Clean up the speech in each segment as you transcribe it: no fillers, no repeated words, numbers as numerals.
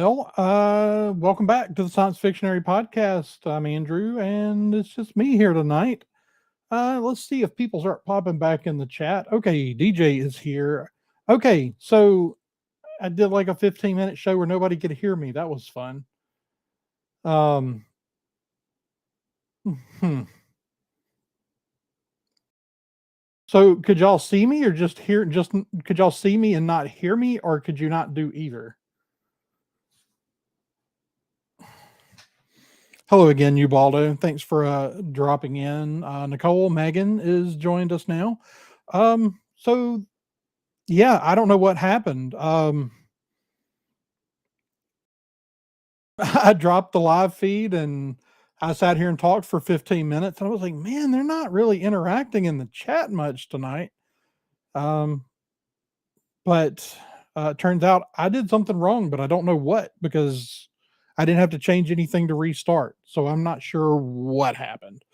Welcome back to the Science Fictionary podcast. I'm Andrew, and it's just me here tonight. Let's see if people start popping back in the chat. Okay, DJ is here. Okay, so I did like a 15-minute show where nobody could hear me. That was fun. Um, hmm. So could y'all see me or just hear? Just could y'all see me and not hear me, or could you not do either? Hello again, Ubaldo. Thanks for dropping in. Nicole Megan is joined us now. So yeah, I don't know what happened. I dropped the live feed and I sat here and talked for 15 minutes and I was like, man, they're not really interacting in the chat much tonight. Um, but it turns out I did something wrong, but I don't know what because I didn't have to change anything to restart. So I'm not sure what happened.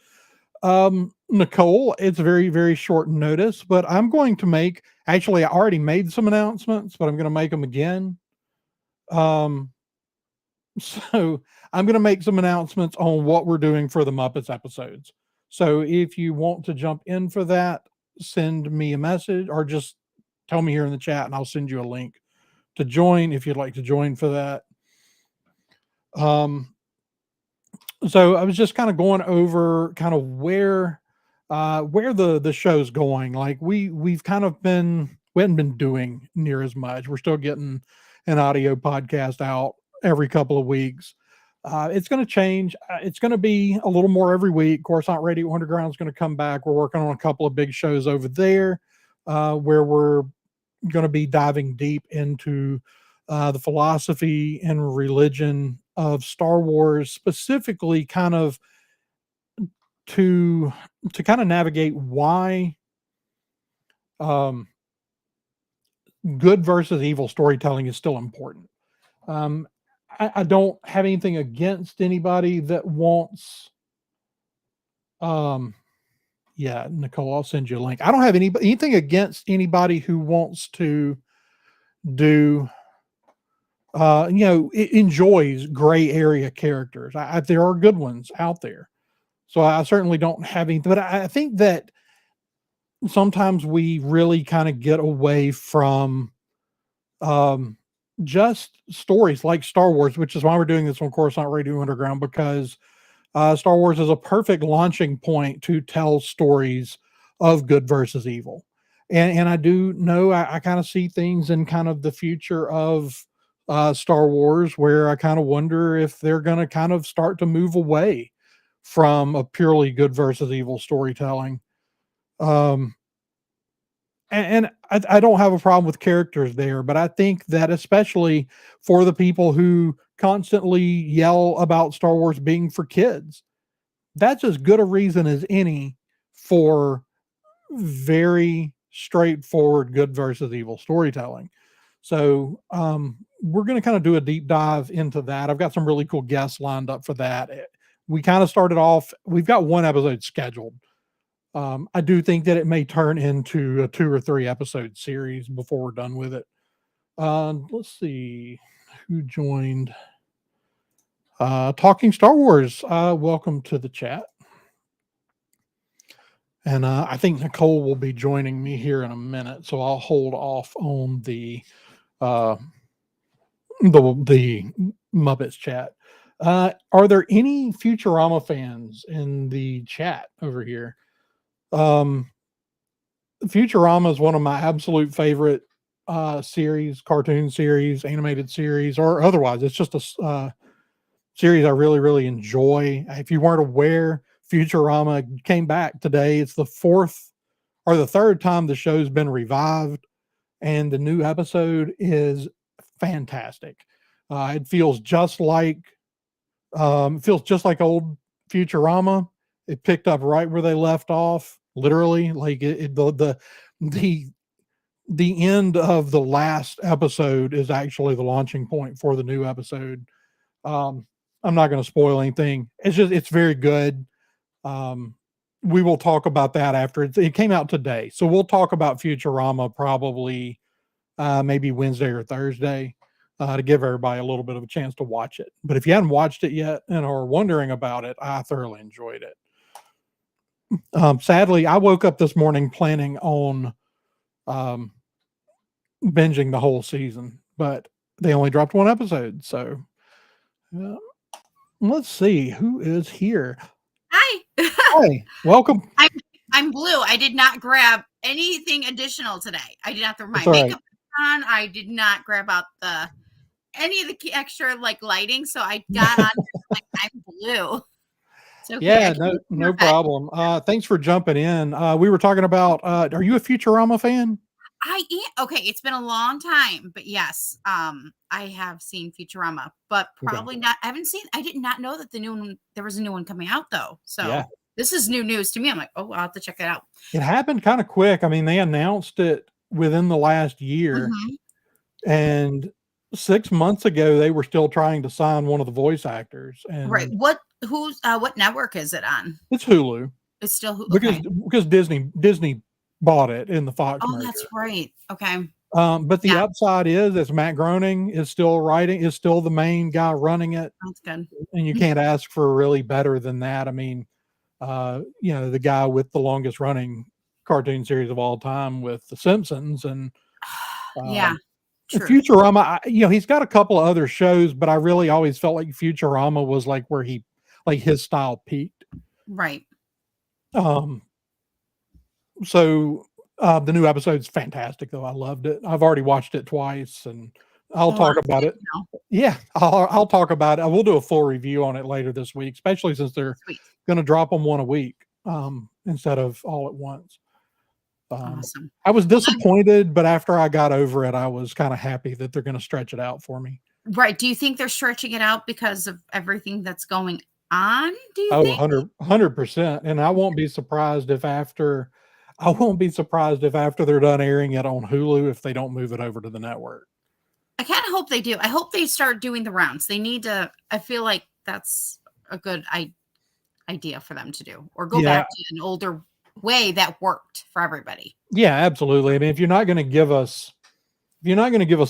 Nicole, it's very, very short notice, but I'm going to make actually I already made some announcements, but I'm going to make them again. Um, so I'm going to make some announcements on what we're doing for the Muppets episodes. So if you want to jump in for that, send me a message or just tell me here in the chat and I'll send you a link to join if you'd like to join for that. So I was just kind of going over kind of where the show's going. Like we've kind of been we haven't been doing near as much. We're still getting an audio podcast out every couple of weeks. It's going to change. It's going to be a little more every week. Coruscant Radio Underground is going to come back. We're working on a couple of big shows over there where we're going to be diving deep into the philosophy and religion of Star Wars, specifically kind of to kind of navigate why um, good versus evil storytelling is still important. Um, I don't have anything against anybody that wants. Um, yeah, Nicole, I'll send you a link. I don't have anything against anybody who wants to do it enjoys gray area characters. There are good ones out there. So I certainly don't have any, but I think that sometimes we really kind of get away from um, just stories like Star Wars, which is why we're doing this on Coruscant Radio Underground, because Star Wars is a perfect launching point to tell stories of good versus evil. And I do know I kind of see things in kind of the future of Star Wars where I kind of wonder if they're going to kind of start to move away from a purely good versus evil storytelling. Um, and I don't have a problem with characters there, but I think that especially for the people who constantly yell about Star Wars being for kids, that's as good a reason as any for very straightforward good versus evil storytelling. So we're going to kind of do a deep dive into that. I've got some really cool guests lined up for that. We kind of started off, we've got one episode scheduled. I do think that it may turn into a 2 or 3 episode series before we're done with it. Let's see who joined. Talking Star Wars. Welcome to the chat. And I think Nicole will be joining me here in a minute, so I'll hold off on the Muppets chat. Are there any Futurama fans in the chat over here? Futurama is one of my absolute favorite series, cartoon series, animated series, or otherwise. It's just a series I really, really enjoy. If you weren't aware, Futurama came back today. It's the 4th or the 3rd time the show's been revived, and the new episode is fantastic. It feels just like old Futurama. It picked up right where they left off, literally. Like the end of the last episode is actually the launching point for the new episode. I'm not going to spoil anything. It's very good. We will talk about that after it came out today. So we'll talk about Futurama probably maybe Wednesday or Thursday. to give everybody a little bit of a chance to watch it. But if you hadn't watched it yet and are wondering about it, I thoroughly enjoyed it. Sadly, I woke up this morning planning on um, binging the whole season, but they only dropped one episode. So uh, let's see who is here. Hi. Hey, welcome. I'm Blue. I did not grab anything additional today. I did not throw my That's all makeup on. I did not grab out any of the extra like lighting. So I got on like I'm Blue. It's okay. Yeah, no problem. Thanks for jumping in. We were talking about. Are you a Futurama fan? I am. Okay, it's been a long time, but yes, I have seen Futurama, but probably not. I haven't seen. I did not know that there was a new one coming out though. So Yeah. This is new news to me. I'm like, oh, I'll have to check that out. It happened kind of quick. I mean, they announced it within the last year, and 6 months ago they were still trying to sign one of the voice actors. And right, what network is it on? It's Hulu. It's still Hulu because Disney bought it in the Fox Oh, merger. that's right. Okay. But the upside is Matt Groening is still the main guy running it. That's good. And you can't ask for really better than that. I mean, the guy with the longest running cartoon series of all time with The Simpsons and true. Futurama. He's got a couple of other shows, but I really always felt like Futurama was like where his style peaked. Right. So the new episode's fantastic, though. I loved it. I've already watched it twice, and I'll talk about it. Yeah, I'll talk about it. We'll do a full review on it later this week, especially since they're going to drop them one a week instead of all at once. Awesome. I was disappointed, but after I got over it, I was kind of happy that they're going to stretch it out for me. Right. Do you think they're stretching it out because of everything that's going on? Do you think? 100%. And I won't be surprised if after they're done airing it on Hulu, if they don't move it over to the network. I kind of hope they do. I hope they start doing the rounds. They need to. I feel like that's a good idea for them to do, or go back to an older way that worked for everybody. Yeah, absolutely. I mean, if you're not going to give us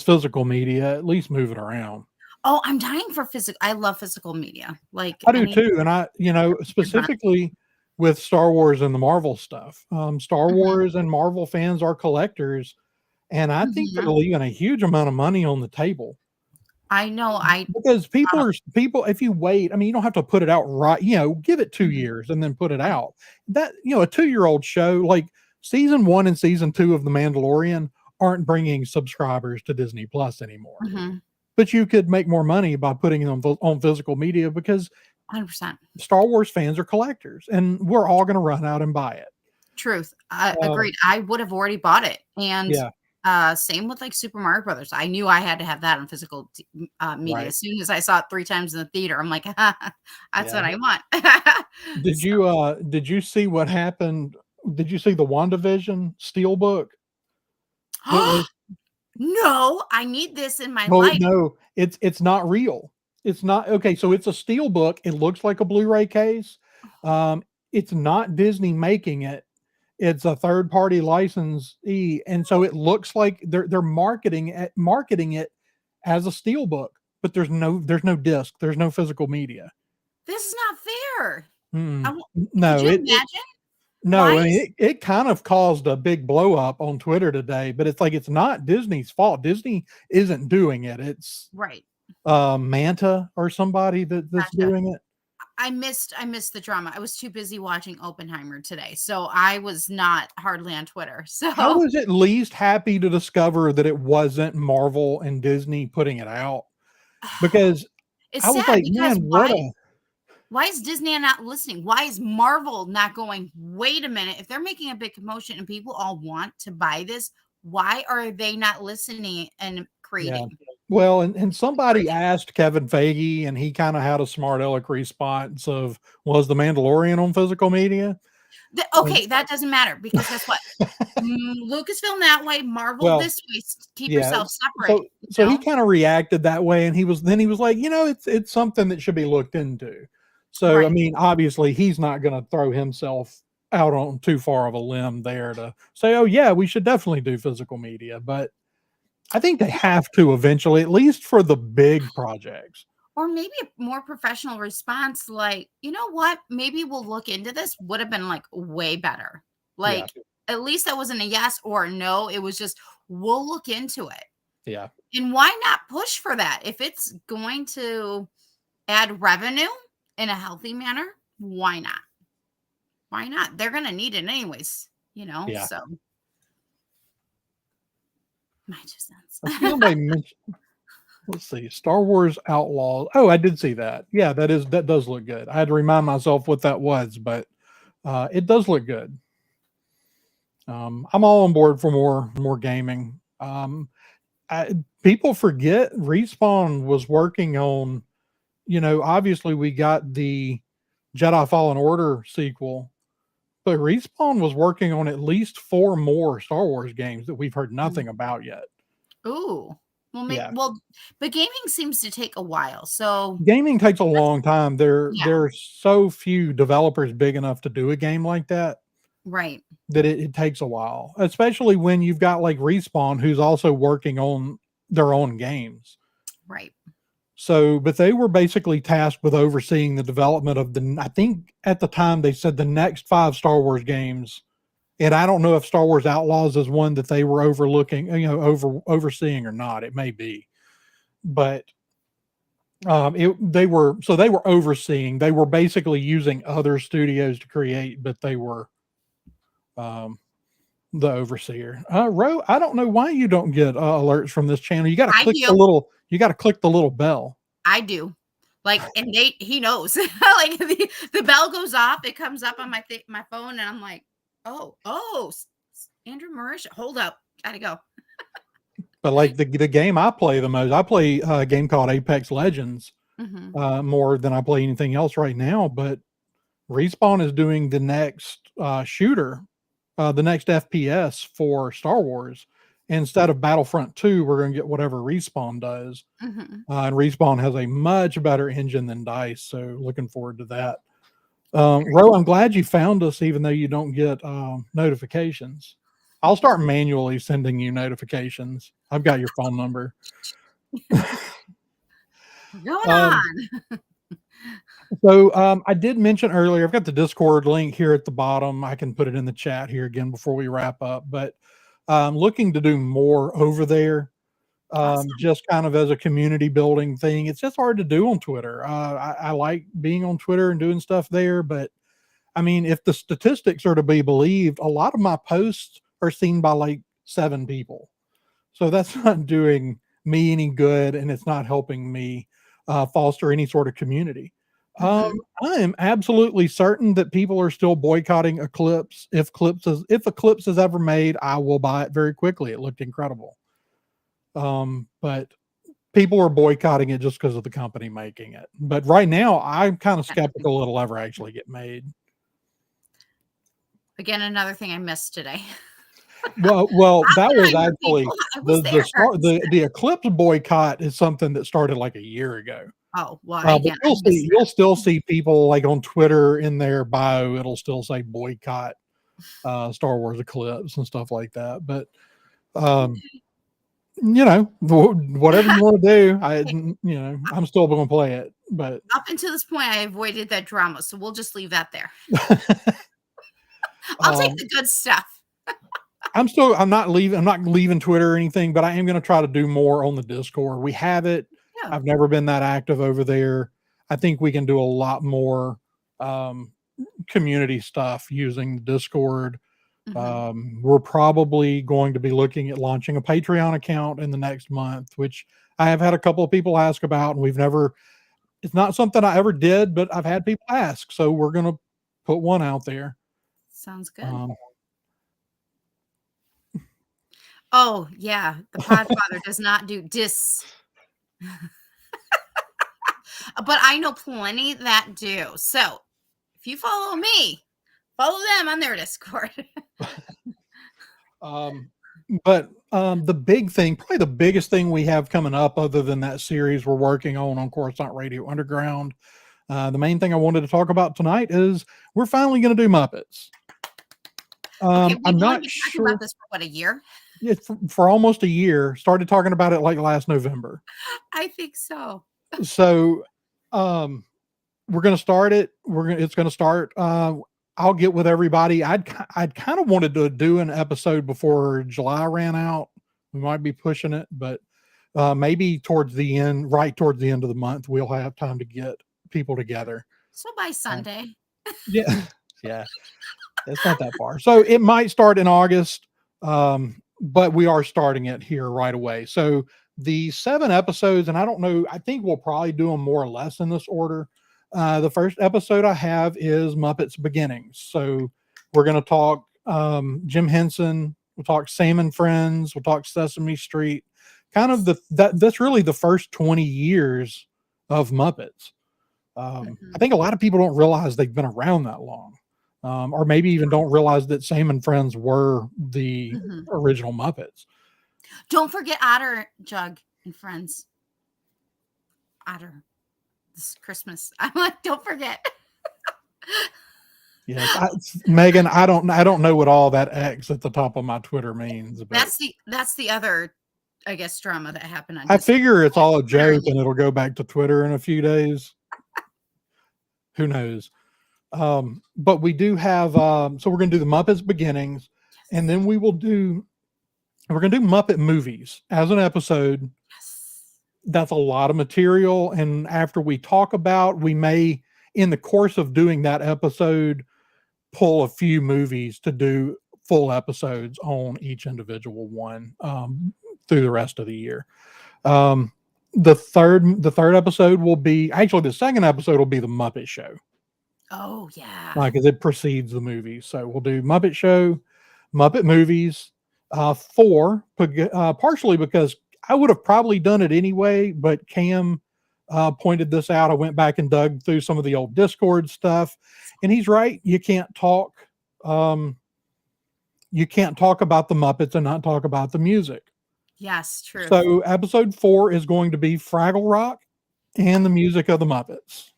physical media, at least move it around. Oh, I'm dying for physical. I love physical media. Like I do too. And I, specifically with Star Wars and the Marvel stuff, Star Wars and Marvel fans are collectors. And I think they're leaving a huge amount of money on the table. I know. Because people, if you wait, I mean, you don't have to put it out right, give it 2 years and then put it out. That, a 2-year-old show, like season 1 and season 2 of The Mandalorian aren't bringing subscribers to Disney Plus anymore. But you could make more money by putting them on physical media because 100% Star Wars fans are collectors and we're all going to run out and buy it. Truth. Agreed. I would have already bought it. And same with like Super Mario Brothers. I knew I had to have that on physical media. Right. As soon as I saw it 3 times in the theater, I'm like, that's what I want. Did you see what happened? Did you see the WandaVision Steelbook? No, I need this in my life. No, it's not real. It's not okay. So it's a Steelbook. It looks like a Blu-ray case. It's not Disney making it. It's a third-party licensee, and so it looks like they're marketing it as a Steelbook, but there's no disc. There's no physical media. This is not fair. No, could you imagine? No, I mean, it kind of caused a big blow up on Twitter today, but it's like, it's not Disney's fault. Disney isn't doing it. It's Manta or somebody that's doing it. I missed the drama. I was too busy watching Oppenheimer today, so I was not hardly on Twitter. So I was at least happy to discover that it wasn't Marvel and Disney putting it out, because I was like, man, why is Disney not listening? Why is Marvel not going, wait a minute, if they're making a big commotion and people all want to buy this, why are they not listening and creating? Yeah. Well, and somebody asked Kevin Feige, and he kind of had a smart aleck response of, was The Mandalorian on physical media? That doesn't matter, because guess what? Lucasfilm that way, Marvel this way. Keep yourself separate. So he kind of reacted that way, and he was like, it's something that should be looked into. So, I mean, obviously he's not going to throw himself out on too far of a limb there to say, oh yeah, we should definitely do physical media. But I think they have to eventually, at least for the big projects. Or maybe a more professional response, like, you know what? Maybe we'll look into this, would have been like way better. Yeah, Like, at least that wasn't a yes or a no. It was just, we'll look into it. yeah, And why not push for that? If it's going to add revenue in a healthy manner, why not? Why not? They're going to need it anyways, yeah. so my 2 cents. I feel they mentioned. Let's see, Star Wars Outlaws. Oh, I did see that. Yeah, that does look good. I had to remind myself what that was, but it does look good. I'm all on board for more gaming. People forget Respawn was working on. Obviously we got the Jedi Fallen Order sequel, but Respawn was working on at least 4 more Star Wars games that we've heard nothing about yet. Ooh. Yeah. But gaming seems to take a while. So Gaming takes a long time. yeah, There's so few developers big enough to do a game like that right. that it takes a while, especially when you've got like Respawn who's also working on their own games. Right. So, but they were basically tasked with overseeing the development of I think at the time they said the next 5 Star Wars games. And I don't know if Star Wars Outlaws is one that they were overlooking, overseeing or not. It may be, but they were overseeing. They were basically using other studios to create, but they were um, the overseer. Ro, I don't know why you don't get alerts from this channel. You got to I click the do. little. You got to click the little bell. I do. Like, and he knows. Like the bell goes off, it comes up on my phone, and I'm like, oh, Andrew Marisha, hold up, gotta go. But like the game I play the most, I play a game called Apex Legends more than I play anything else right now. But Respawn is doing the next shooter, the next FPS for Star Wars. Instead of Battlefront 2, we're going to get whatever Respawn does. And Respawn has a much better engine than DICE. So looking forward to that. Ro, I'm glad you found us, even though you don't get notifications. I'll start manually sending you notifications. I've got your phone number. Going on. So I did mention earlier, I've got the Discord link here at the bottom. I can put it in the chat here again before we wrap up. But I'm looking to do more over there, Awesome. just kind of as a community building thing. It's just hard to do on Twitter. I like being on Twitter and doing stuff there. But I mean, if the statistics are to be believed, a lot of my posts are seen by like 7 people. So that's not doing me any good, and it's not helping me foster any sort of community. I am absolutely certain that people are still boycotting Eclipse. If Eclipse is ever made, I will buy it very quickly. It looked incredible. But people are boycotting it just because of the company making it. But right now, I'm kind of skeptical it'll ever actually get made. Again, another thing I missed today. Well, that was actually the Eclipse boycott is something that started like a year ago. Oh, well, again, you'll still see people like on Twitter in their bio, it'll still say boycott Star Wars Eclipse and stuff like that. But whatever you want to do, I'm still going to play it. But up until this point, I avoided that drama, so we'll just leave that there. I'll take the good stuff. I'm not leaving Twitter or anything, but I am going to try to do more on the Discord. We have it. Yeah. I've never been that active over there. I think we can do a lot more community stuff using the Discord. We're probably going to be looking at launching a Patreon account in the next month, which I have had a couple of people ask about, and it's not something I ever did, but I've had people ask. So we're going to put one out there. Sounds good. Oh, yeah. The Podfather does not do but I know plenty that do. So if you follow me, follow them on their Discord. But the big thing, probably the biggest thing we have coming up other than that series we're working on Coruscant Radio Underground, the main thing I wanted to talk about tonight is we're finally going to do Muppets. Okay, I'm not sure about this for a year. for almost a year. Started talking about it like last November. I think so. So, we're gonna start it. It's gonna start. I'll get with everybody. I'd kind of wanted to do an episode before July ran out. We might be pushing it, but maybe towards the end, right towards the end of the month, we'll have time to get people together. So by Sunday. Yeah, yeah, it's not that far. So it might start in August, but we are starting it here right away. So the 7 episodes, and I don't know, I think we'll probably do them more or less in this order. The first episode I have is Muppets Beginnings. So we're going to talk Jim Henson. We'll talk Sam and Friends. We'll talk Sesame Street. Kind of that's really the first 20 years of Muppets. I think a lot of people don't realize they've been around that long, or maybe even don't realize that Sam and Friends were the original Muppets. Don't forget Otter Jug and Friends. Otter. This Christmas. I'm like, don't forget. Yes, Megan. I don't know what all that X at the top of my Twitter means. But that's the other, I guess, drama that happened on. I figure it's all a joke and it'll go back to Twitter in a few days. Who knows? But we do have. So we're going to do the Muppets Beginnings, and then we're going to do Muppet Movies as an episode. That's a lot of material, and after we talk about, we may, in the course of doing that episode, pull a few movies to do full episodes on each individual one through the rest of the year. The third episode will be, actually the second episode will be the Muppet Show. Oh yeah, because it precedes the movie. So we'll do Muppet Show, Muppet Movies, 4, partially because I would have probably done it anyway, but Cam pointed this out. I went back and dug through some of the old Discord stuff, and he's right. You can't talk about the Muppets and not talk about the music. Yes, true. So episode 4 is going to be Fraggle Rock and the music of the Muppets.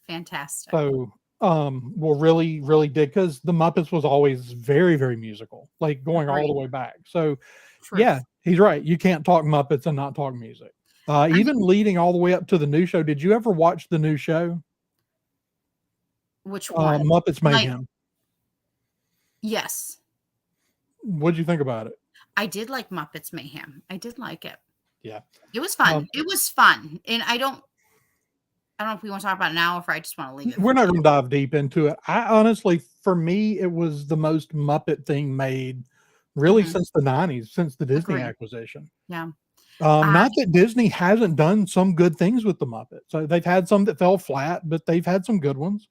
Fantastic. So we'll really, really dig, because the Muppets was always very, very musical, like going all the way back. So yeah, he's right. You can't talk Muppets and not talk music. Even leading all the way up to the new show. Did you ever watch the new show? Which one? Muppets Mayhem. Yes. What'd you think about it? I did like Muppets Mayhem. I did like it. Yeah. It was fun. It was fun. And I don't know if we want to talk about it now or if I just want to leave it. We're not going to dive deep into it. I honestly, for me, it was the most Muppet thing made really since the 90s, since the Disney acquisition. Yeah. Not that Disney hasn't done some good things with the Muppets. So they've had some that fell flat, but they've had some good ones.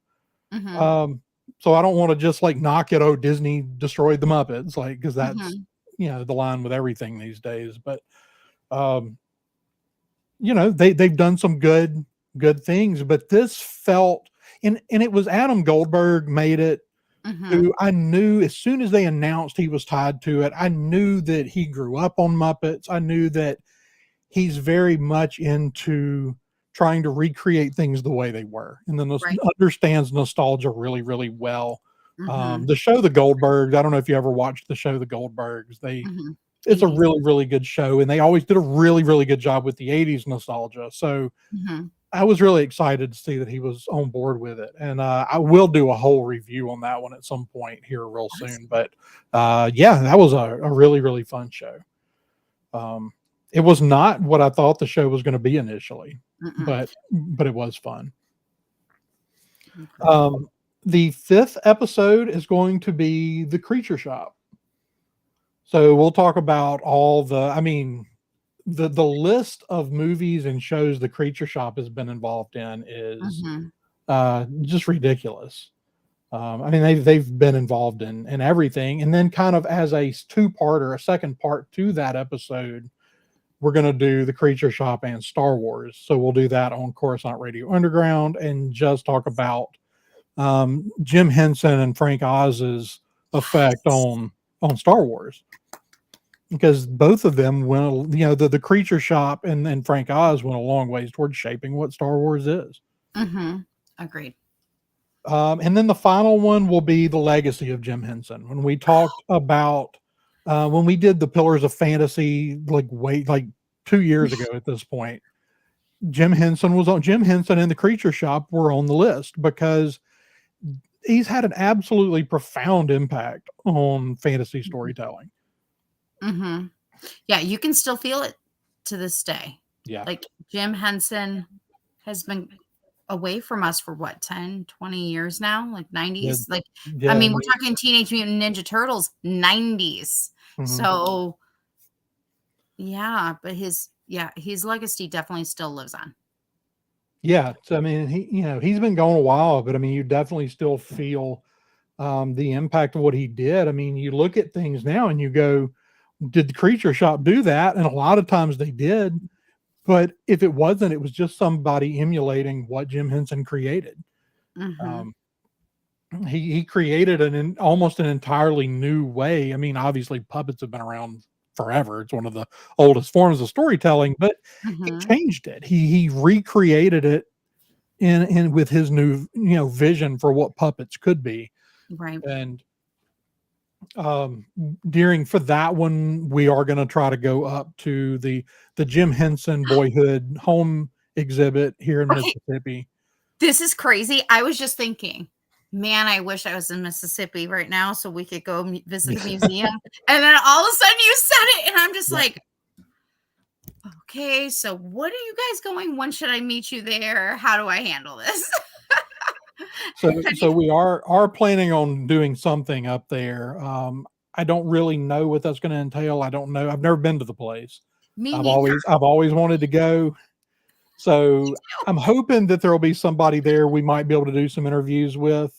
So I don't want to just like knock it. Oh, Disney destroyed the Muppets, like, because that's the line with everything these days. But they've done some good things. But this felt, and it was Adam Goldberg made it. Who I knew as soon as they announced he was tied to it, I knew that he grew up on Muppets. I knew that he's very much into trying to recreate things the way they were, and then understands nostalgia really, really well. The show The Goldbergs, I don't know if you ever watched the show The Goldbergs. It's a really, really good show, and they always did a really, really good job with the 80s nostalgia. So I was really excited to see that he was on board with it. And I will do a whole review on that one at some point here real soon. But that was a really, really fun show. It was not what I thought the show was going to be initially, but it was fun. The 5th episode is going to be The Creature Shop. So we'll talk about all the list of movies and shows the Creature Shop has been involved in is just ridiculous. They've been involved in everything. And then kind of as a 2-parter, a second part to that episode, we're going to do the Creature Shop and Star Wars. So we'll do that on Coruscant Radio Underground and just talk about Jim Henson and Frank Oz's effect on Star Wars. Because both of them went, the Creature Shop and Frank Oz went a long ways towards shaping what Star Wars is. Agreed. And then the final one will be the legacy of Jim Henson. When we talked about When we did the Pillars of Fantasy, like 2 years ago at this point, Jim Henson and the Creature Shop were on the list because he's had an absolutely profound impact on fantasy storytelling. Mm-hmm. Yeah, you can still feel it to this day. Yeah. Like Jim Henson has been away from us for what, 10, 20 years now? Like 90s? Like, I mean, we're talking Teenage Mutant Ninja Turtles, 90s. Mm-hmm. So, yeah, but his legacy definitely still lives on. Yeah. So, I mean, he's been gone a while, but I mean, you definitely still feel the impact of what he did. I mean, you look at things now and you go, did the Creature Shop do that? And a lot of times they did. But if it wasn't, it was just somebody emulating what Jim Henson created. Mm-hmm. He created almost an entirely new way. I mean, obviously puppets have been around forever. It's one of the oldest forms of storytelling, but he changed it. He recreated it in with his new, vision for what puppets could be. Right. And for that one, we are going to try to go up to the Jim Henson Boyhood Home exhibit here in Mississippi. This is crazy. I was just thinking, man, I wish I was in Mississippi right now so we could go visit the museum. And then all of a sudden you said it, and I'm just like, okay, so what are you guys going? When should I meet you there? How do I handle this? So we are planning on doing something up there. I don't really know what that's going to entail. I don't know. I've never been to the place. I've always wanted to go. So I'm hoping that there'll be somebody there we might be able to do some interviews with.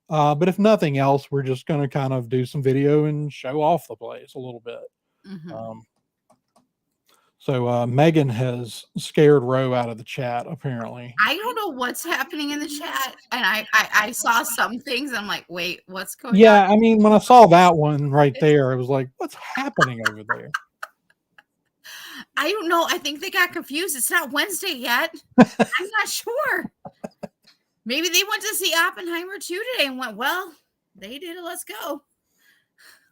But if nothing else, we're just going to kind of do some video and show off the place a little bit. Mm-hmm. So Megan has scared Ro out of the chat, apparently. I don't know what's happening in the chat. And I saw some things. I'm like, wait, what's going on? Yeah, I mean, when I saw that one right there, I was like, what's happening over there? I don't know. I think they got confused. It's not Wednesday yet. I'm not sure. Maybe they went to see Oppenheimer 2 today and went, well, they did it. Let's go.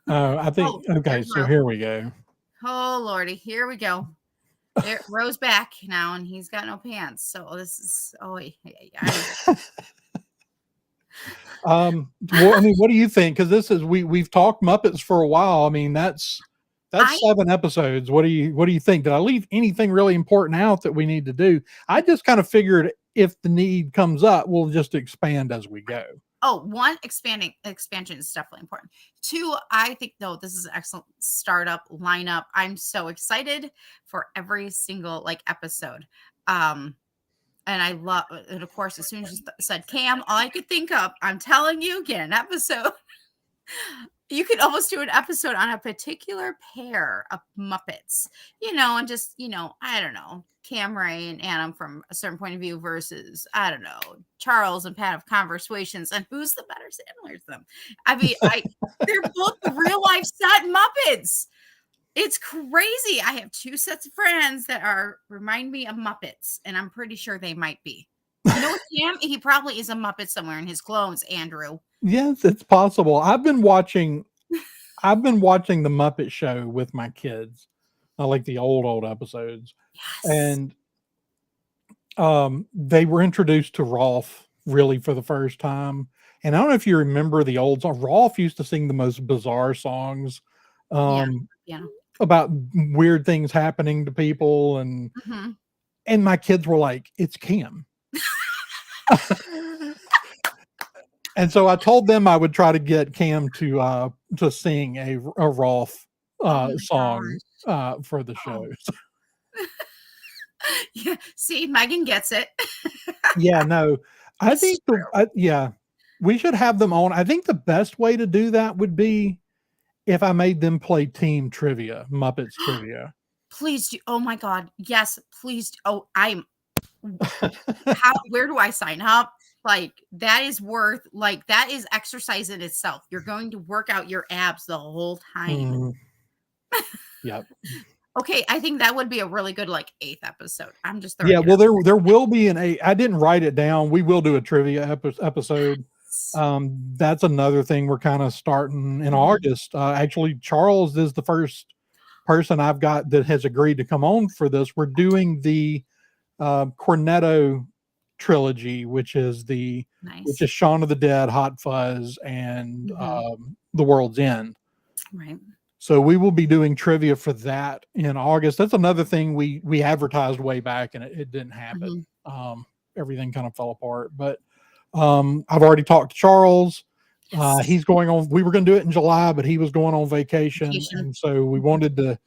I think, okay, so here we go. Oh, Lordy. Here we go. There, Ro's back now, and he's got no pants. So this is, well, I mean, what do you think? Because we've talked Muppets for a while. I mean, that's 7 episodes. What do you think? Did I leave anything really important out that we need to do? I just kind of figured if the need comes up, we'll just expand as we go. Oh, one, expansion is definitely important. 2, I think, this is an excellent startup lineup. I'm so excited for every single episode. And I love, and of course, as soon as you said Cam, all I could think of, I'm telling you, get an episode. You could almost do an episode on a particular pair of Muppets, and just, I don't know, Cam, Ray, and Adam from a certain point of view versus, I don't know, Charles and Pat of Conversations, and who's the better Sandler to them? I mean, they're both real life set Muppets. It's crazy. I have 2 sets of friends that remind me of Muppets, and I'm pretty sure they might be. Cam, he probably is a Muppet somewhere in his clones, Andrew. Yes, it's possible. I've been watching the Muppet Show with my kids. I like the old episodes. Yes. And they were introduced to Rolf really for the first time. And I don't know if you remember the old song. Rolf used to sing the most bizarre songs about weird things happening to people. And my kids were like, it's Cam. And so I told them I would try to get Cam to sing a Rolf song for the show. Yeah, see, Megan gets it. Yeah, no, I think we should have them on. I think the best way to do that would be if I made them play team trivia, Muppets trivia. Please do. Oh my God, yes, please. Oh, where do I sign up? That is that is exercise in itself. You're going to work out your abs the whole time. Yep. Okay, I think that would be a really good 8th episode. I'm just well, there will be an 8. I didn't write it down. We will do a trivia episode. Yes. That's another thing we're kind of starting in August. Actually, Charles is the first person I've got that has agreed to come on for this. We're doing the Cornetto trilogy, which is Nice. Shaun of the Dead, Hot Fuzz, and The World's End. Right. So we will be doing trivia for that in August. That's another thing we advertised way back and it didn't happen. Everything kind of fell apart. But I've already talked to Charles. Yes. He's going on. We were going to do it in July, but he was going on vacation, and so we wanted to.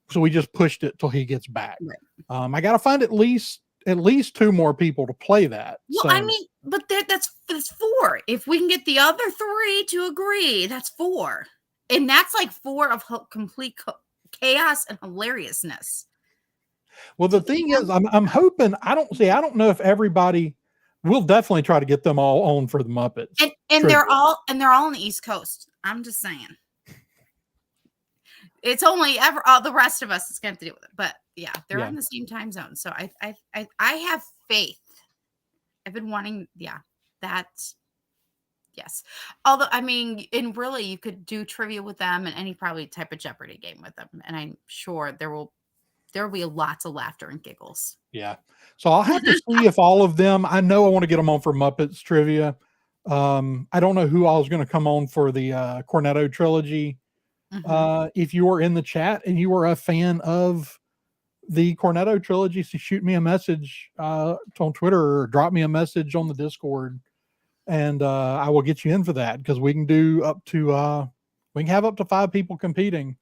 So we just pushed it till he gets back. Right. I got to find at least 2 more people to play that. Well, so, I mean, but that's 4. If we can get the other 3 to agree, that's 4. And that's like 4 of complete chaos and hilariousness. Well, the thing is, I'm hoping, I don't know if everybody, we'll definitely try to get them all on for the Muppets. And they're all on the East Coast. I'm just saying. It's only all the rest of us is going to deal with it. But yeah, they're on the same time zone. So I have faith. I've been wanting, that's yes. Although, I mean, and really, you could do trivia with them and any probably type of Jeopardy game with them, and I'm sure there will be lots of laughter and giggles. Yeah. So I'll have to see if all of them. I know I want to get them on for Muppets trivia. I don't know who all is going to come on for the Cornetto trilogy. If you are in the chat and you are a fan of the Cornetto trilogy, so shoot me a message on Twitter or drop me a message on the Discord. And I will get you in for that because we can do we can have up to 5 people competing,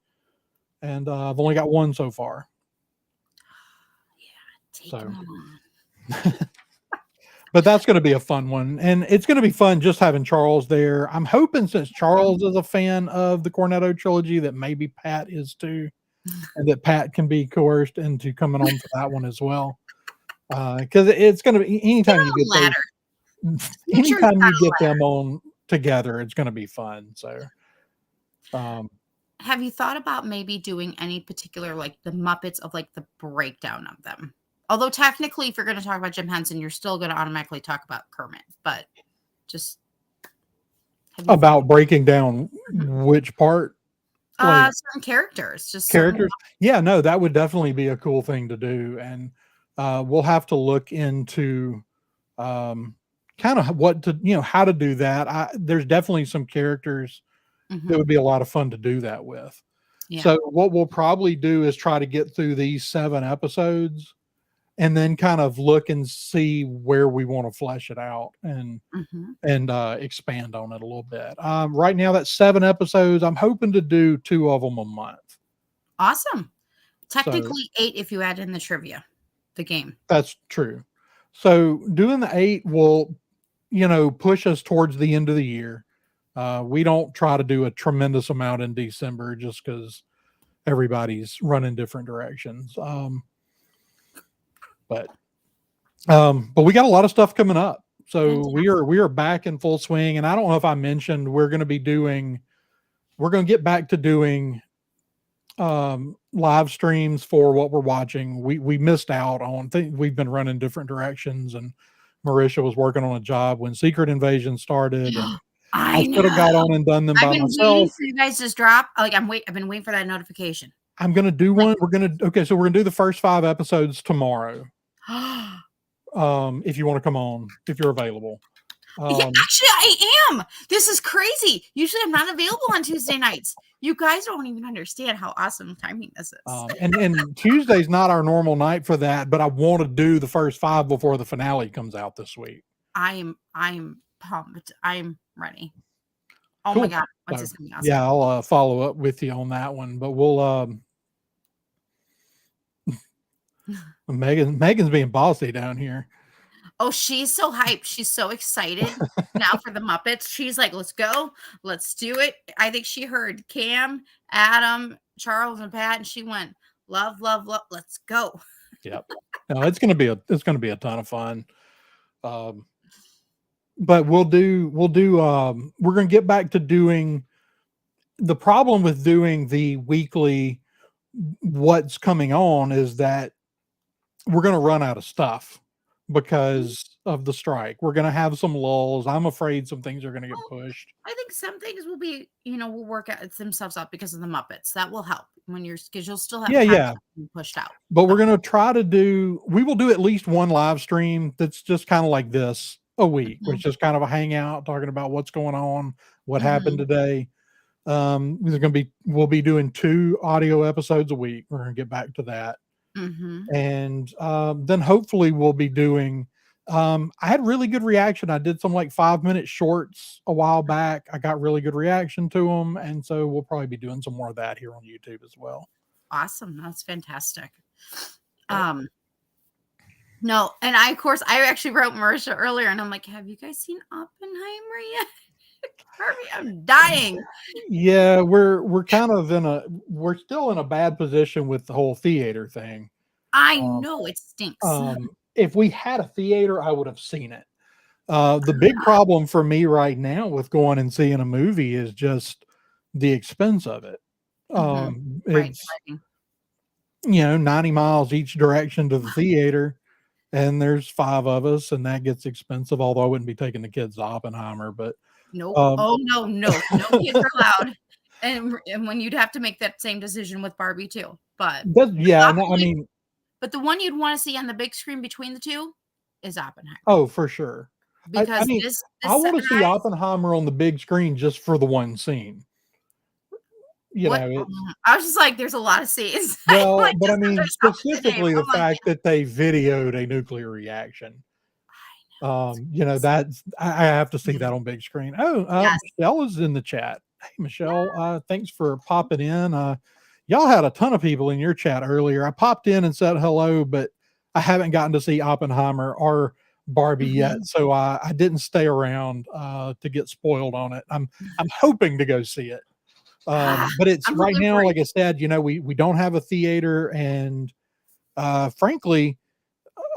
and I've only got 1 so far. Yeah, but that's going to be a fun one, and it's going to be fun just having Charles there. I'm hoping since Charles is a fan of the Cornetto trilogy that maybe Pat is too, and that Pat can be coerced into coming on for that one as well. Because it's going to be anytime you get those. Anytime you get them on together, it's going to be fun. So, have you thought about maybe doing any particular, like the Muppets of like the breakdown of them? Although technically, if you're going to talk about Jim Henson, you're still going to automatically talk about Kermit. But about breaking down which part? Certain characters, just characters. Yeah, no, that would definitely be a cool thing to do, and we'll have to look into kind of what to, how to do that. There's definitely some characters that would be a lot of fun to do that with. So what we'll probably do is try to get through these 7 episodes and then kind of look and see where we want to flesh it out and expand on it a little bit. Right now that's 7 episodes. I'm hoping to do 2 of them a month. Awesome. Technically 8 if you add in the trivia, the game. That's true. So doing the 8 will, push us towards the end of the year. We don't try to do a tremendous amount in December just because everybody's running different directions. But we got a lot of stuff coming up. So we are back in full swing. And I don't know if I mentioned we're going to get back to doing live streams for what we're watching. We missed out on we've been running different directions, and Marisha was working on a job when Secret Invasion started, and I should have got on and done them by myself. I've been waiting for you guys to drop. Like I've been waiting for that notification. I'm gonna do one. So we're gonna do the first 5 episodes tomorrow. If you want to come on, if you're available. Yeah, actually, I am. This is crazy. Usually, I'm not available on Tuesday nights. You guys don't even understand how awesome timing this is. And Tuesday's not our normal night for that, but I want to do the first 5 before the finale comes out this week. I'm pumped. I'm ready. Oh cool. My God, what's this gonna be awesome? Yeah, I'll follow up with you on that one, but we'll. Megan's being bossy down here. Oh, she's so hyped. She's so excited now for the Muppets. She's like, let's go. Let's do it. I think she heard Cam, Adam, Charles, and Pat, and she went, love, love, love. Let's go. Yep. No, it's gonna be a ton of fun. But we're gonna get back to doing. The problem with doing the weekly what's coming on is that we're going to run out of stuff. because of the strike. We're going to have some lulls. I'm afraid some things are going to get Well, pushed. I think some things will be, will work out themselves out because of the Muppets. That will help when because you'll still have Yeah, content yeah. being pushed out. But we're So, going to try to we will do at least one live stream that's just kind of like this a week, which is mhm, just kind of a hangout talking about what's going on, what happened mhm, today. We'll be doing 2 audio episodes a week. We're going to get back to that. mhm. And then hopefully we'll be doing I had really good reaction. I did some like 5-minute shorts a while back. I got really good reaction to them, and so we'll probably be doing some more of that here on YouTube as well. Awesome. That's fantastic. Yep. Um, no, and of course, I actually wrote Marisha earlier, and I'm like, "Have you guys seen Oppenheimer yet?" Harvey, I'm dying. Yeah, we're still in a bad position with the whole theater thing. I Um, know it stinks. if we had a theater, I would have seen it. The big problem for me right now with going and seeing a movie is just the expense of it. Mhm. Right, It's driving. 90 miles each direction to the theater, and there's 5 of us, and that gets expensive. Although I wouldn't be taking the kids to Oppenheimer, but Nope. um, Oh, no, no. No kids are allowed. And when you'd have to make that same decision with Barbie too. But yeah, no, I Oppenhei mean, but the one you'd wanna see on the big screen between the 2 is Oppenheimer. oh, for sure. I Because mean, I this set want to see has Oppenheimer on the big screen just for the one scene. what It's I was just like, "There's a lot of C's." I, well, like, but I just mean, under top of the name. specifically the I'm like, fact that they videoed a nuclear reaction. "It's That's I have to see mhm. that on big screen. Oh, Yes. Michelle is in the chat. Hey, Yeah. Michelle, thanks for popping in. Y'all had a ton of people in your chat earlier. I popped in and said hello, but I haven't gotten to see Oppenheimer or Barbie yet, Mhm. so I didn't stay around to get spoiled on it. I'm hoping to go see it. But it's I'm right hoping now, for you. like I said, we don't have a theater, and frankly,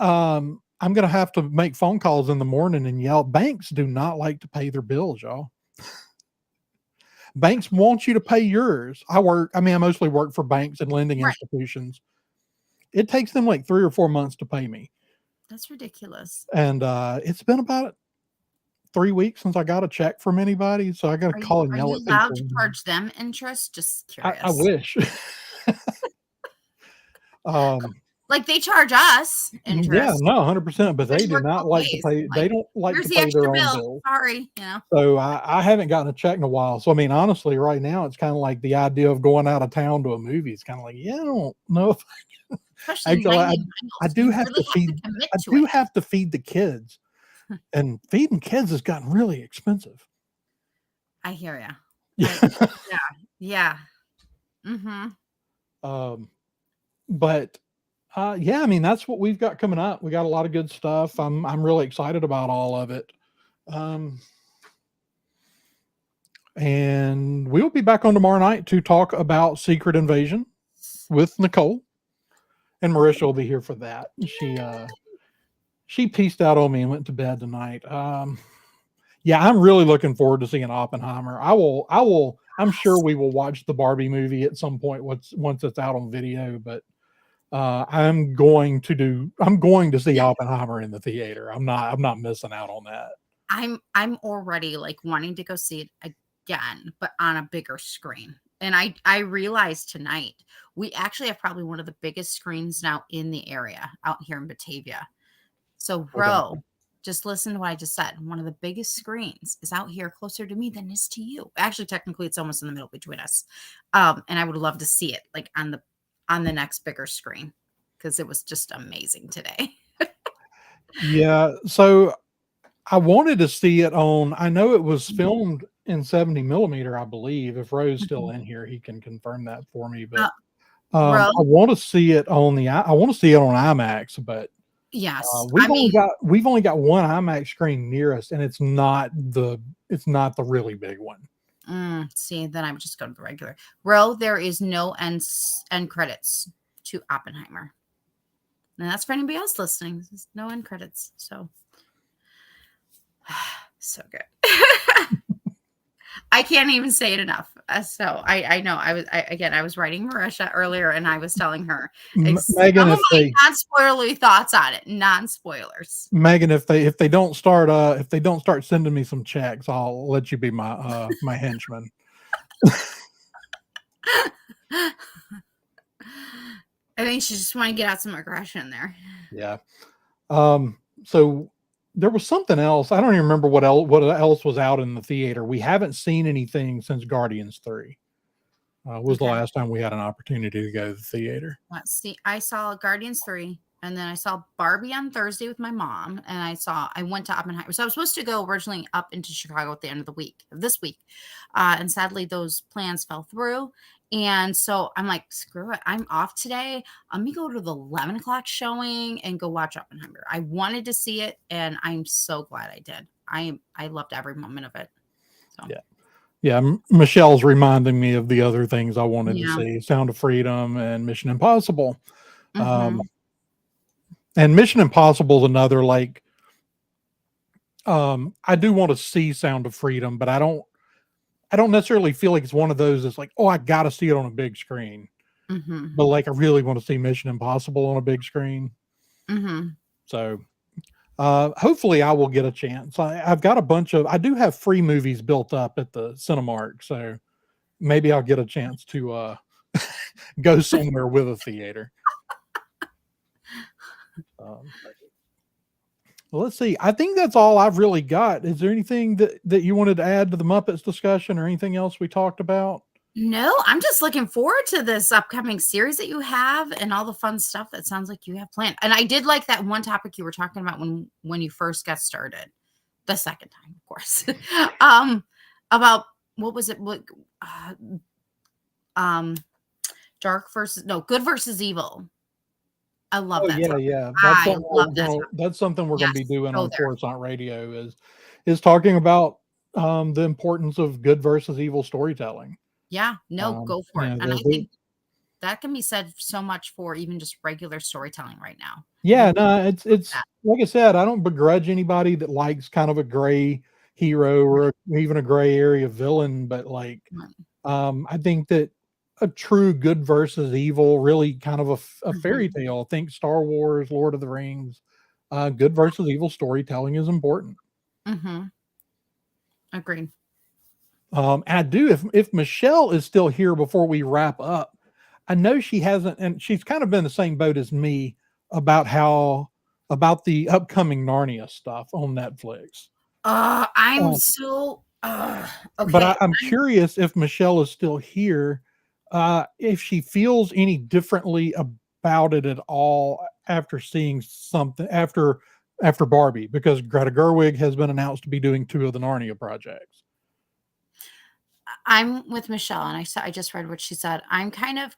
I'm gonna have to make phone calls in the morning and yell. Banks do not like to pay their bills, y'all. Banks want you to pay yours. I mostly work for banks and lending Right. institutions. It takes them like 3 or 4 months to pay me. That's ridiculous. And it's been about 3 weeks since I got a check from anybody. So I gotta call and Are yell you at allowed people. to charge them interest? Just I curious. wish. um Like, they charge us yeah, interest, no, 100%, but they which do works not both like to ways. pay. Like, They don't like "Here's to the pay extra their own bill. bills. Sorry," So I haven't gotten a check in a while. So I mean, honestly, right now it's kind of like the idea of going out of town to a movie. It's kind of like, yeah, I don't know if Especially actually 90 I miles. do You have really to have to feed commit I to do it. have to feed the kids, and feeding kids has gotten really expensive. I hear ya. Yeah. I yeah, yeah. Mhm. um, but yeah, I mean that's what we've got coming up. We got a lot of good stuff. I'm really excited about all of it. Um, and we'll be back on tomorrow night to talk about Secret Invasion with Nicole, and Marisha will be here for that. She pieced out on me and went to bed tonight. Yeah, I'm really looking forward to seeing Oppenheimer. I'm sure we will watch the Barbie movie at some point once it's out on video, but I'm going to see Yeah. Oppenheimer in the theater. I'm not missing out on that. I'm already, like, wanting to go see it again, but on a bigger screen. And I realized tonight, we actually have probably one of the biggest screens now in the area out here in Batavia. So, Okay. Ro, just listen to what I just said. One of the biggest screens is out here closer to me than it is to you. Actually, technically, it's almost in the middle between us. And I would love to see it like on the next bigger screen because it was just amazing today. Yeah, so I wanted to see it on. I know it was Mhm. filmed in 70 millimeter, I believe. If Roe's still Mhm. in here, he can confirm that for me. But Uh, Ro, I want to see it on I want to see it on IMAX, but yes. I mean, we've only got one IMAX screen near us, and it's not the really big one. see, then I would just go to the regular. Ro, there is no end credits to Oppenheimer. And that's for anybody else listening. There's no end credits. So, so good. I can't even say it enough. So I know I was writing Marisha earlier, and I was telling her Megan, some of if my they non-spoilery thoughts on it, non-spoilers. Megan, if they don't start sending me some checks, I'll let you be my henchman. I think she just want to get out some aggression there. Yeah. So there was something else. I don't even remember what else was out in the theater. We haven't seen anything since Guardians 3. Was the Okay. last time we had an opportunity to go to the theater. Let's see. I saw Guardians 3, and then I saw Barbie on Thursday with my mom, and I went to Oppenheimer. So I was supposed to go originally up into Chicago at the end of this week. And sadly those plans fell through. And so I'm like, screw it. I'm off today. Let me go to the 11 o'clock showing and go watch Oppenheimer. I wanted to see it, and I'm so glad I did. I loved every moment of it. So Yeah. Yeah, Michelle's reminding me of the other things I wanted to yeah. see: Sound of Freedom and Mission Impossible. Mm-hmm. And Mission Impossible is another like. I do want to see Sound of Freedom, but I don't. I don't necessarily feel like it's one of those that's like, oh, I got to see it on a big screen. But Mm-hmm. like, I really want to see Mission Impossible on a big screen. Mm-hmm. So hopefully I will get a chance. I've got a bunch of. I do have free movies built up at the Cinemark, so maybe I'll get a chance to go somewhere with a theater. Um, well, let's see. I think that's all I've really got. Is there anything that you wanted to add to the Muppets discussion, or anything else we talked about? No, I'm just looking forward to this upcoming series that you have and all the fun stuff that sounds like you have planned. And I did like that one topic you were talking about when you first got started. The second time, of course. um about what was it? What uh, um good versus evil. I love Oh that yeah, topic. yeah. I love that topic. That's something we're gonna be Yes, doing go on there. Coruscant Radio is talking about the importance of good versus evil storytelling. Yeah, no, go for it. Yeah, And I think that can be said so much for even just regular storytelling right now. I yeah, think no, it's that. like I said, I don't begrudge anybody that likes kind of a gray hero or even a gray area villain, but like Right. I think that a true good versus evil, really kind of a fairy Mhm. tale. I think Star Wars, Lord of the Rings, good versus evil storytelling is important. Mhm. Agreed. And I do, if Michelle is still here before we wrap up, I know she hasn't, and she's kind of been the same boat as me about about the upcoming Narnia stuff on Netflix. I'm Uh, so but okay. I'm curious if Michelle is still here, if she feels any differently about it at all after seeing something after Barbie, because Greta Gerwig has been announced to be doing 2 of the Narnia projects. I'm with Michelle, and I just read what she said. I'm kind of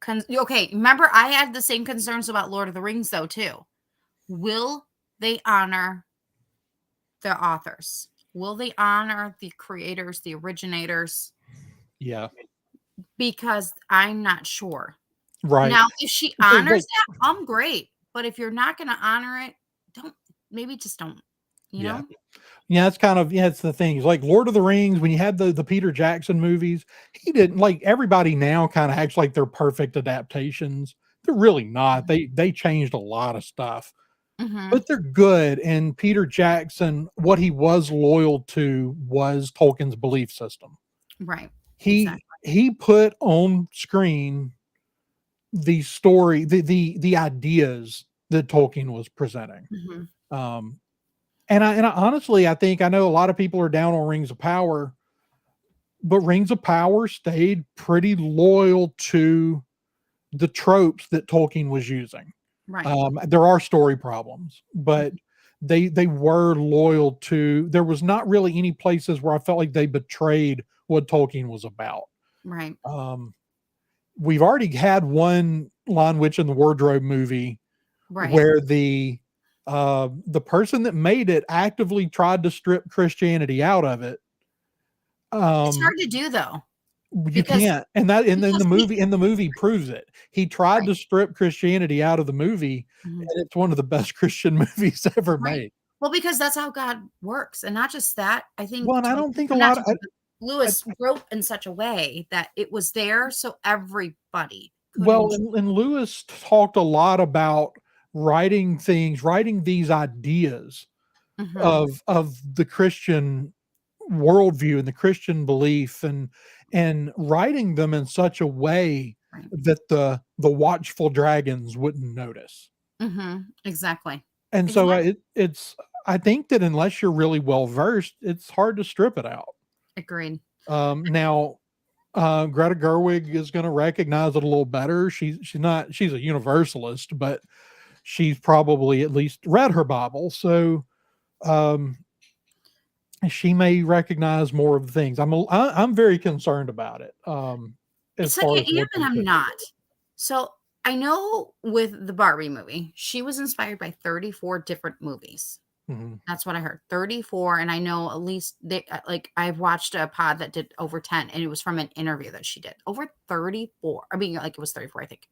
okay. Remember, I had the same concerns about Lord of the Rings, though, too. Will they honor the authors? Will they honor the creators, the originators? Yeah, Because I'm not sure. right. Now, if she Because honors like that, I'm great. But if you're not going to honor it, don't maybe just don't. You yeah. know? Yeah, it's kind of, yeah, it's the thing. It's like Lord of the Rings, when you had the Peter Jackson movies, he didn't, like, everybody now kind of acts like they're perfect adaptations. They're really not. They changed a lot of stuff, Mm-hmm. but they're good. And Peter Jackson, what he was loyal to was Tolkien's belief system. Right. He Exactly. he put on screen the story, the ideas that Tolkien was presenting. Mm-hmm. Um, and I honestly, I think, I know a lot of people are down on Rings of Power, but Rings of Power stayed pretty loyal to the tropes that Tolkien was using. Right. There are story problems, but they were loyal to. There was not really any places where I felt like they betrayed what Tolkien was about. Right. Um, we've already had one Lion Witch in the Wardrobe movie Right. where the person that made it actively tried to strip Christianity out of it. It's Um, hard to do though, you because can't, and then because we the movie proves it. He tried right. to strip Christianity out of the movie, Mhm. and it's one of the best Christian movies ever Right. made. Well, because that's how God works, and not just that, I think Well, and I don't Tolkien think a not lot of, Tolkien, Lewis wrote in such a way that it was there so everybody could Well, enjoy. and Lewis talked a lot about writing these ideas Mhm, of the Christian worldview and the Christian belief, and writing them in such a way right. that the watchful dragons wouldn't notice. Mhm, exactly. And so Exactly. it's I think that unless you're really well versed, it's hard to strip it out. Agreed. Now, Greta Gerwig is going to recognize it a little better. She's a universalist, but she's probably at least read her Bible, so um, she may recognize more of the things. I'm very concerned about it. As It's like far I as what am they and I'm put into it. not. So, I know with the Barbie movie, she was inspired by 34 different movies. Mhm. That's what I heard. 34, and I know at least they like I've watched a pod that did over 10 and it was from an interview that she did. Over 34. I mean, like it was 34, I think.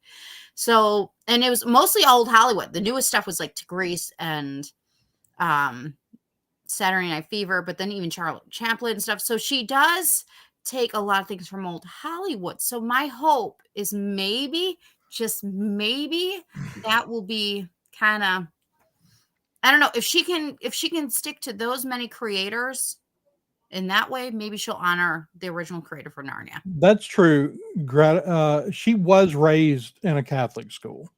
So, and it was mostly old Hollywood. The newest stuff was like to Grease and um Saturday Night Fever, but then even Charlotte Chaplin and stuff. So she does take a lot of things from old Hollywood. So my hope is maybe, just maybe, that will be kind of, I don't know, if she can stick to those many creators in that way, maybe she'll honor the original creator for Narnia. That's true. She was raised in a Catholic school.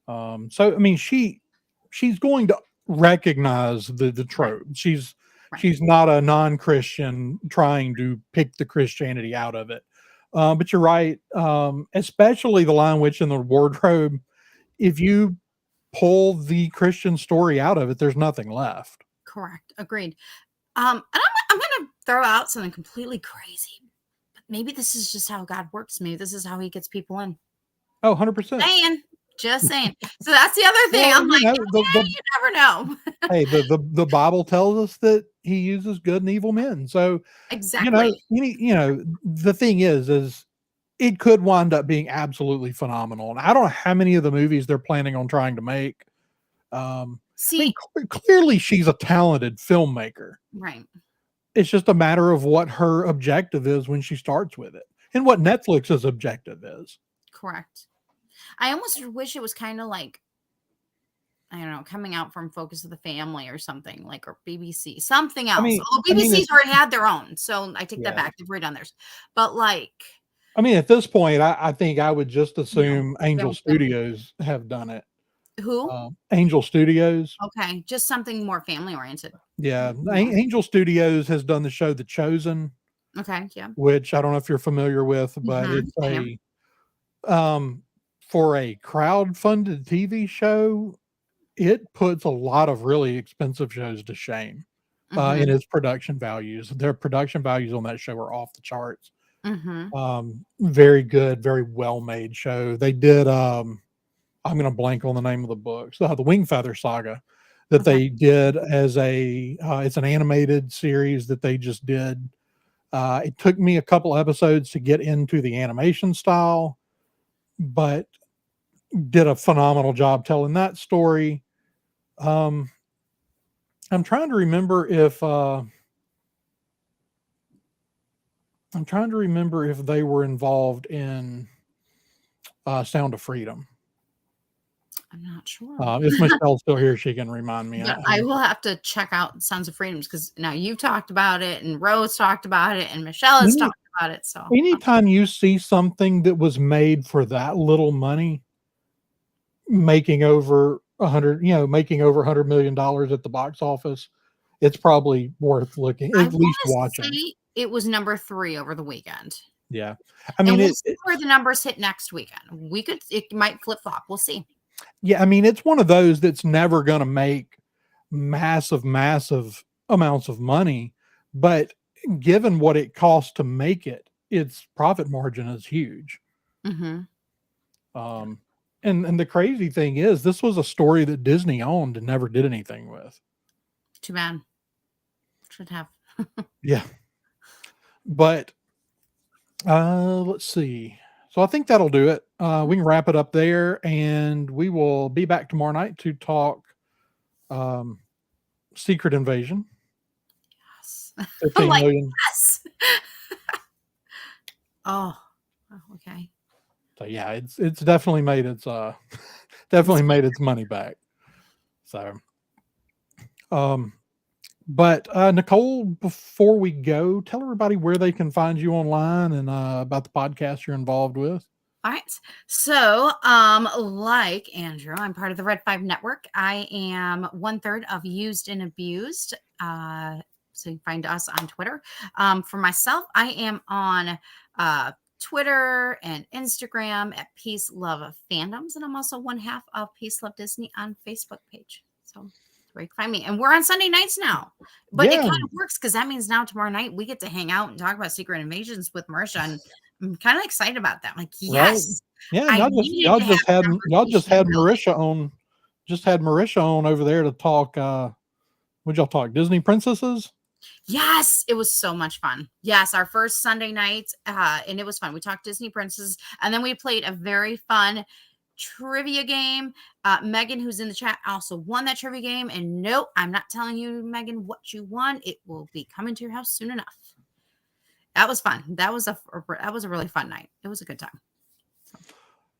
So I mean, she's going to recognize the Right. trope. Right. She's not a non-Christian trying to pick the Christianity out of it. But you're right, especially the Lion, Witch, and the Wardrobe. If you pull the Christian story out of it, there's nothing left. Correct. Agreed. And I'm gonna throw out something completely crazy. But maybe this is just how God works. Maybe this is how he gets people in. Oh, 100%. Saying, just saying. So that's the other thing. Well, I'm you like, know, okay, you never know. hey, the Bible tells us that he uses good and evil men. So, Exactly. the thing is it could wind up being absolutely phenomenal. And I don't know how many of the movies they're planning on trying to make. I mean, See, clearly she's a talented filmmaker. right. It's just a matter of what her objective is when she starts with it, and what Netflix's objective is. Correct. I almost wish it was kind of like, I don't know, coming out from Focus of the Family or something like, or BBC, something I else. mean, Although I mean, BBC's already had their own. So I take that yeah. back. They've redone theirs. But like, I mean, at this point, I think I would just you know, assume Angel film, film. Studios have done it. Who? Angel Studios. Okay. Just something more family oriented. Yeah, Yeah. Angel Studios has done the show The Chosen, Okay. Yeah. which I don't know if you're familiar with, but Hmm. it's I am. um, for a crowd-funded TV show, it puts a lot of really expensive shows to shame, in Hmm. its production values. Their production values on that show are off the charts. Hmm. Very good, very well-made show. They did, I'm gonna blank on the name of the books, the Wing Feather Saga that Okay. they did as it's an animated series that they just did. It took me a couple episodes to get into the animation style, but did a phenomenal job telling that story. Um, I'm trying to remember if they were involved in Sound of Freedom. I'm not sure. If Michelle's still here, she can remind me. But I will have to check out Sons of Freedoms because now you've talked about it and Rose talked about it and Michelle has Any talked about it. So anytime you see something that was made for that little money, making over $100 million at the box office, it's probably worth looking, I at want least to watching. say it was number 3 over the weekend. Yeah, I And mean we'll see where the numbers hit next weekend. It might flip flop. We'll see. yeah, I mean it's one of those that's never going to make massive amounts of money, but given what it costs to make it, its profit margin is huge. Hmm. Um, and the crazy thing is, this was a story that Disney owned and never did anything with. Too bad. Should have. Yeah, but let's see. So I think that'll do it. We can wrap it up there, and we will be back tomorrow night to talk um, Secret Invasion. Yes. I'm 15 like, million. yes. Oh, okay. So yeah, it's definitely made its money back. So, but Nicole, before we go, tell everybody where they can find you online and about the podcast you're involved with. All right. So, like Andrew, I'm part of the Red 5 Network. I am 1/3 of Used and Abused. So you can find us on Twitter. For myself, I am on Twitter and Instagram at Peace Love Fandoms, and I'm also one half of Peace Love Disney on Facebook page. So where you can find me. And we're on Sunday nights now. But it kind of works because that means now tomorrow night we get to hang out and talk about Secret Invasions with Marisha, and I'm kind of excited about that. I'm like, yes. Right. Yeah, y'all just had Marisha on. Just had Marisha on over there to talk. What'd y'all talk? Disney princesses? Yes, it was so much fun. Yes, our first Sunday night, and it was fun. We talked Disney princesses, and then we played a very fun trivia game. Megan, who's in the chat, also won that trivia game. And nope, I'm not telling you, Megan, what you won. It will be coming to your house soon enough. That was fun. That was a really fun night. It was a good time.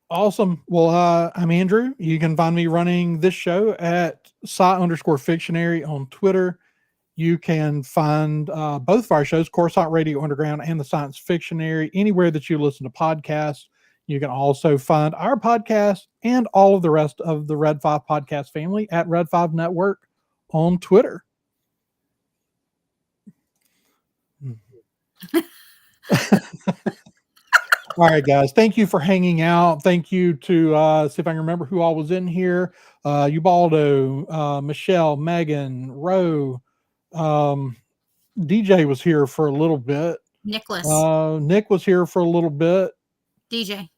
Awesome. Well, I'm Andrew. You can find me running this show at _Fictionary on Twitter. You can find both of our shows, Coruscant Radio Underground and the Science Fictionary, anywhere that you listen to podcasts. You can also find our podcast and all of the rest of the Red 5 podcast family at Red 5 Network on Twitter. All right, guys. Thank you for hanging out. Thank you to see if I can remember who all was in here. Ubaldo, Michelle, Megan, Roe, DJ was here for a little bit. Nicholas. Nick was here for a little bit. DJ.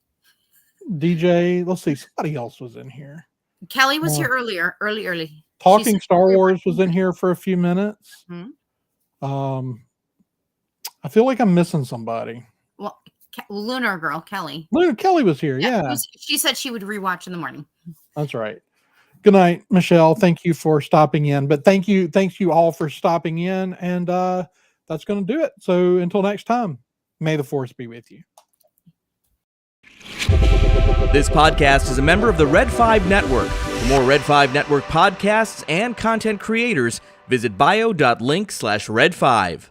Let's see. Somebody else was in here. Kelly was here early. Talking Star Wars was in here for a few minutes. Mm-hmm. I feel like I'm missing somebody. Well, Lunar Girl, Kelly. Kelly was here. Yeah. She said she would rewatch in the morning. That's right. Good night, Michelle. Thank you for stopping in. But thank you all for stopping in. And that's going to do it. So until next time, may the Force be with you. This podcast is a member of the Red 5 Network. For more Red 5 Network podcasts and content creators, visit bio.link/Red5.